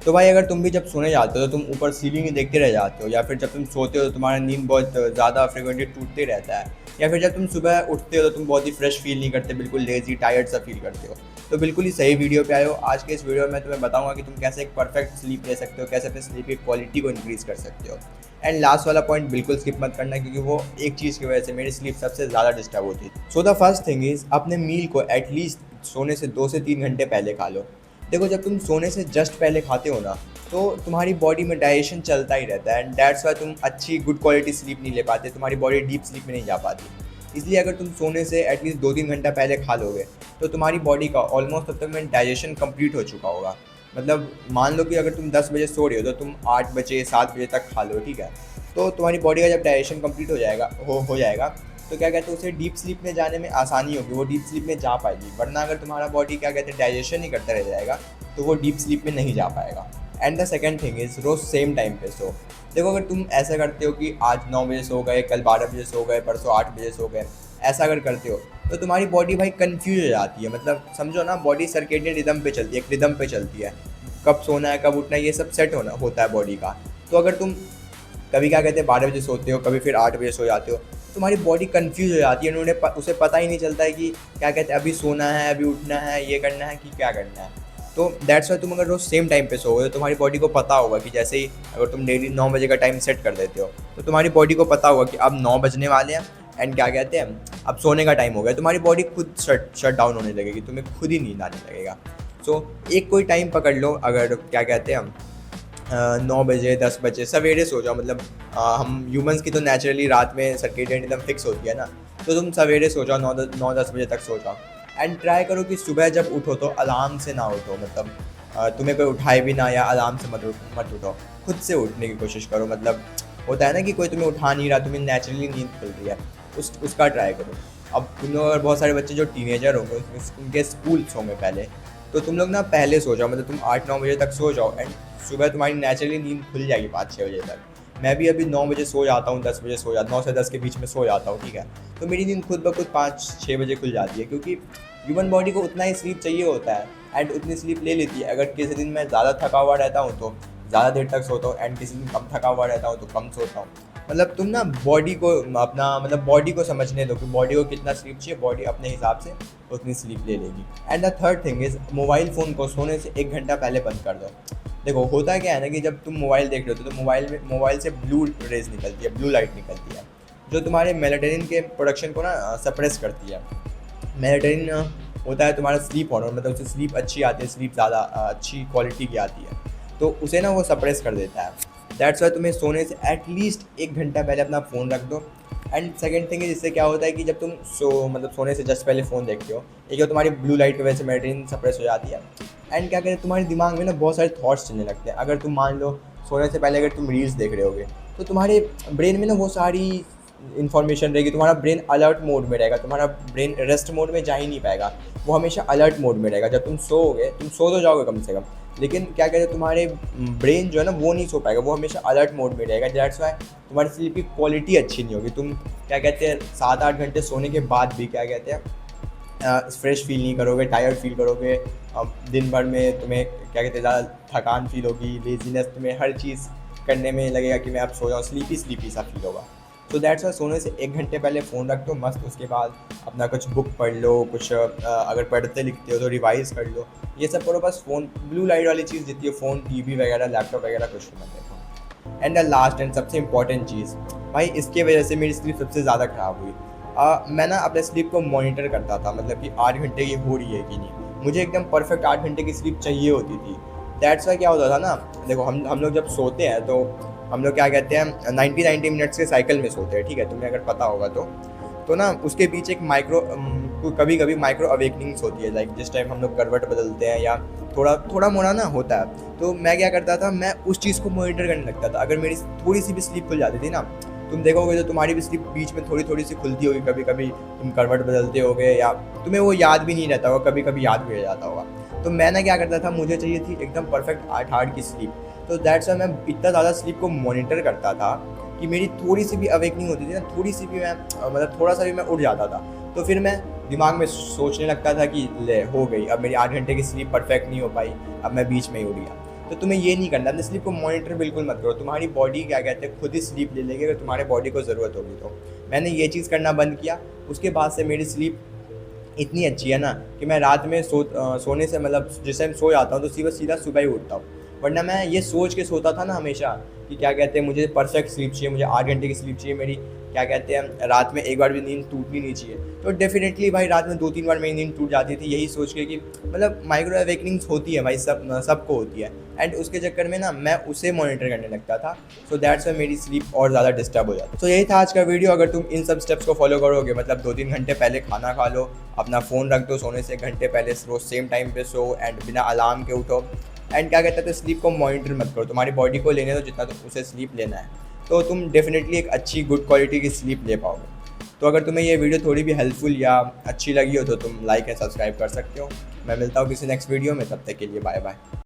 तो भाई अगर तुम भी जब सोने जाते हो तो तुम ऊपर सीलिंग ही देखते रह जाते हो, या फिर जब तुम सोते हो तो तुम्हारा नींद बहुत ज़्यादा फ्रिक्वेंटली टूटते रहता है, या फिर जब तुम सुबह उठते हो तो तुम बहुत ही फ्रेश फील नहीं करते, बिल्कुल लेजी टायर्ड सा फील करते हो, तो बिल्कुल ही सही वीडियो पे आए हो। आज के इस वीडियो में मैं तुम्हें बताऊंगा कि तुम कैसे एक परफेक्ट स्लीप ले सकते हो, कैसे अपने स्लीप की क्वालिटी को इंक्रीज़ कर सकते हो। एंड लास्ट वाला पॉइंट बिल्कुल स्किप मत करना, क्योंकि वो एक चीज़ की वजह से मेरी स्लीप सबसे ज़्यादा डिस्टर्ब होती है। So the first thing is, अपने मील को एटलीस्ट सोने से 2 से 3 घंटे पहले खा लो। देखो, जब तुम सोने से जस्ट पहले खाते हो ना, तो तुम्हारी बॉडी में डाइजेशन चलता ही रहता है, एंड दैट्स वाई तुम अच्छी गुड क्वालिटी स्लीप नहीं ले पाते, तुम्हारी बॉडी डीप स्लीप में नहीं जा पाती। इसलिए अगर तुम सोने से एटलीस्ट 2-3 घंटा पहले खा लोगे तो तुम्हारी बॉडी का ऑलमोस्ट तब तक में डाइजेशन कंप्लीट हो चुका होगा। मतलब मान लो कि अगर तुम 10 बजे सो रहे हो तो तुम 8 बजे 7 बजे तक खा लो, ठीक है। तो तुम्हारी बॉडी का जब डाइजेशन कंप्लीट हो जाएगा तो क्या कहते हैं, उसे डीप स्लीप में जाने में आसानी होगी, वो डीप स्लीप में जा पाएगी। वरना अगर तुम्हारा बॉडी क्या कहते हैं डाइजेशन ही करता रह जाएगा तो वो डीप स्लीप में नहीं जा पाएगा। And the second thing is, रोज़ सेम टाइम पे सो। देखो, अगर तुम ऐसा करते हो कि आज 9 बजे सो गए, कल 12 बजे सो गए, परसों 8 बजे सो गए, ऐसा अगर करते हो तो तुम्हारी बॉडी भाई कंफ्यूज हो जाती है। मतलब समझो ना, बॉडी सर्केडियन रिदम पे चलती है, एक रिदम पे चलती है, कब सोना है कब उठना है ये सब सेट होता है बॉडी का। तो अगर तुम कभी क्या कहते हैं 12 बजे सोते हो, कभी फिर 8 बजे सो जाते हो, तो तुम्हारी बॉडी कंफ्यूज हो जाती है, उसे पता ही नहीं चलता है कि क्या कहते हैं अभी सोना है, अभी उठना है, ये करना है कि क्या करना है। तो दैट्स वाई तुम अगर रोज़ सेम टाइम पे सोओगे तो तुम्हारी बॉडी को पता होगा कि जैसे ही अगर तुम डेली 9 बजे का टाइम सेट कर देते हो तो तुम्हारी बॉडी को पता होगा कि अब 9 बजने वाले हैं, एंड क्या कहते हैं अब सोने का टाइम हो गया। तुम्हारी बॉडी खुद शट डाउन होने लगेगी, तुम्हें खुद ही नींद आने लगेगा। सो एक कोई टाइम पकड़ लो, अगर क्या कहते हैं 9 बजे 10 बजे सवेरे सो जाओ। मतलब हम ह्यूमंस की तो नेचुरली रात में सर्केडियन रिदम फिक्स होती है ना, तो तुम सवेरे सो जाओ, 9-10 बजे तक सो जाओ। एंड ट्राई करो कि सुबह जब उठो तो अलार्म से ना उठो, मतलब तुम्हें कोई उठाए भी ना, या अलार्म से मत उठो, खुद से उठने की कोशिश करो। मतलब होता है ना कि कोई तुम्हें उठा नहीं रहा, तुम्हें नेचुरली नींद खुल रही है, उसका ट्राई करो। अब तुम लोग अगर बहुत सारे बच्चे जो टीनेजर होंगे उनके स्कूल्स होंगे पहले, तो तुम लोग ना पहले सो जाओ, मतलब तुम 8-9 बजे तक सो जाओ, एंड सुबह तुम्हारी नेचुरली नींद खुल जाएगी 5-6 बजे तक। मैं भी अभी 9 बजे सो जाता हूँ, 10 बजे सो जाता हूँ, 9 से 10 के बीच में सो जाता हूँ, ठीक है। तो मेरी नींद खुद ब खुद 5-6 बजे खुल जाती है, क्योंकि ह्यूमन बॉडी को उतना ही स्लीप चाहिए होता है, एंड उतनी स्लीप ले लेती है। अगर किसी दिन मैं ज़्यादा थका हुआ रहता हूँ तो ज़्यादा देर तक सोता हूँ, एंड किसी दिन कम थका हुआ रहता हूँ तो कम सोता हूँ। मतलब तुम ना बॉडी को अपना मतलब बॉडी को समझने दो कि बॉडी को कितना स्लीप चाहिए, बॉडी अपने हिसाब से उतनी स्लीप ले लेगी। And the third thing is, mobile phone को सोने से 1 घंटा पहले बंद कर दो। देखो, होता क्या है ना कि जब तुम मोबाइल देख रहे हो तो मोबाइल से ब्लू रेज निकलती है, ब्लू लाइट निकलती है, जो तुम्हारे मेलाटोनिन के प्रोडक्शन को ना सप्रेस करती है। मेलाटोनिन होता है तुम्हारा स्लीप हार्मोन, मतलब उससे स्लीप अच्छी आती है, स्लीप ज़्यादा अच्छी क्वालिटी की आती है, तो उसे ना वो सप्रेस कर देता है। दैट्स वाई तुम्हें सोने से एटलीस्ट 1 घंटा पहले अपना फ़ोन रख दो। एंड सेकेंड थिंग है, जिससे क्या होता है कि जब तुम मतलब सोने से जस्ट पहले फ़ोन देखते हो, एक तो तुम्हारी ब्लू लाइट की वजह से मेलाटोनिन सप्रेस हो जाती है, एंड क्या कहते हैं तुम्हारे दिमाग में ना बहुत सारे थॉट्स चलने लगते हैं। अगर तुम मान लो सोने से पहले अगर तुम रील्स देख रहे होगे तो तुम्हारे ब्रेन में ना वो सारी इन्फॉर्मेशन रहेगी, तुम्हारा ब्रेन अलर्ट मोड में रहेगा, तुम्हारा ब्रेन रेस्ट मोड में जा ही नहीं पाएगा, वो हमेशा अलर्ट मोड में रहेगा। जब तुम सोओगे, तुम सो तो जाओगे कम से कम, लेकिन क्या कहते हैं तुम्हारे ब्रेन जो है ना वो नहीं सो पाएगा, वो हमेशा अलर्ट मोड में रहेगा। दैट्स वाई तुम्हारी स्लीप की क्वालिटी अच्छी नहीं होगी। तुम क्या कहते हैं 7-8 घंटे सोने के बाद भी क्या कहते हैं फ्रेश फील नहीं करोगे, टायर्ड फील करोगे। दिन भर में तुम्हें क्या कहते हैं ज़्यादा थकान फील होगी, लेजीनेस, तुम्हें हर चीज़ करने में लगेगा कि मैं अब सो जाऊँ, स्लीपी सा फील होगा। तो दैट्स वाई सोने से 1 घंटे पहले फ़ोन रख दो मस्त। उसके बाद अपना कुछ बुक पढ़ लो, कुछ अगर पढ़ते लिखते हो तो रिवाइज़ कर लो, ये सब करो। बस फ़ोन ब्लू लाइट वाली चीज़ जितनी है, फ़ोन टीवी वगैरह लैपटॉप वगैरह कुछ मत देखो। एंड द लास्ट एंड सबसे इंपॉर्टेंट चीज़, भाई इसके वजह से मेरी स्लीप सबसे ज़्यादा ख़राब हुई। मैं ना अपने स्लीप को मॉनिटर करता था, मतलब कि 8 घंटे की हो रही है कि नहीं, मुझे एकदम परफेक्ट 8 घंटे की स्लीप चाहिए होती थी। दैट्स वाई क्या होता था ना, देखो हम लोग जब सोते हैं तो हम लोग क्या कहते हैं 90 मिनट्स के साइकिल में सोते हैं, ठीक है, तुम्हें अगर पता होगा तो ना उसके बीच एक कभी कभी माइक्रो अवेकनिंग्स होती है, लाइक जिस टाइम हम लोग करवट बदलते हैं या थोड़ा मोड़ा ना होता है। तो मैं क्या करता था, मैं उस चीज़ को मॉनिटर करने लगता था। अगर मेरी थोड़ी सी भी स्लीप खुल जाती थी ना, तुम देखोगे तो तुम्हारी भी स्लीप बीच में थोड़ी सी खुलती होगी, कभी कभी तुम करवट बदलते होगे या तुम्हें वो याद भी नहीं रहता होगा, कभी कभी याद भी रह जाता होगा। तो मैं ना क्या करता था, मुझे चाहिए थी एकदम परफेक्ट 8 की स्लीप। तो दैट्स वाई मैं इतना ज़्यादा स्लीप को मॉनिटर करता था कि मेरी थोड़ी सी भी अवेकनिंग होती थी ना, थोड़ी सी भी मैं मतलब थोड़ा सा भी मैं उठ जाता था, तो फिर मैं दिमाग में सोचने लगता था कि ले हो गई, अब मेरी 8 घंटे की स्लीप परफेक्ट नहीं हो पाई, अब मैं बीच में ही उठ गया। तो तुम्हें ये नहीं करना, अपनी स्लीप को मॉनिटर बिल्कुल मत करो। तुम्हारी बॉडी क्या कहते हैं खुद ही स्लीप ले लेगी अगर तुम्हारे बॉडी को ज़रूरत होगी तो। मैंने ये चीज़ करना बंद किया, उसके बाद से मेरी स्लीप इतनी अच्छी है ना कि मैं रात में सोने से मतलब जिस टाइम सो जाता हूँ तो सीधा सुबह ही उठता हूँ। वरना मैं ये सोच के सोता था ना हमेशा कि क्या कहते हैं मुझे परफेक्ट स्लीप चाहिए, मुझे 8 घंटे की स्लीप चाहिए, मेरी क्या कहते हैं रात में एक बार भी नींद टूटनी नहीं चाहिए। तो डेफिनेटली भाई रात में 2-3 बार मेरी नींद टूट जाती थी, यही सोच के कि मतलब माइक्रो अवेकनिंग्स होती है भाई, सबको होती है। एंड उसके चक्कर में ना मैं उसे मॉनिटर करने लगता था, सो दैट्स वाई मेरी स्लीप और ज़्यादा डिस्टर्ब हो जाती। तो यही था आज का वीडियो। अगर तुम इन सब स्टेप्स को फॉलो करोगे, मतलब 2-3 घंटे पहले खाना खा लो, अपना फ़ोन रख दो सोने से 1 घंटे पहले, रोज सेम टाइम पे सो एंड बिना अलार्म के उठो, एंड क्या कहते हैं स्लीप को मॉनिटर मत करो, तुम्हारी बॉडी को लेने दो जितना तुम उसे स्लीप लेना है, तो तुम डेफिनेटली एक अच्छी गुड क्वालिटी की स्लीप ले पाओगे। तो अगर तुम्हें ये वीडियो थोड़ी भी हेल्पफुल या अच्छी लगी हो तो तुम लाइक एंड सब्सक्राइब कर सकते हो। मैं मिलता हूँ किसी नेक्स्ट वीडियो में, तब तक के लिए बाय बाय।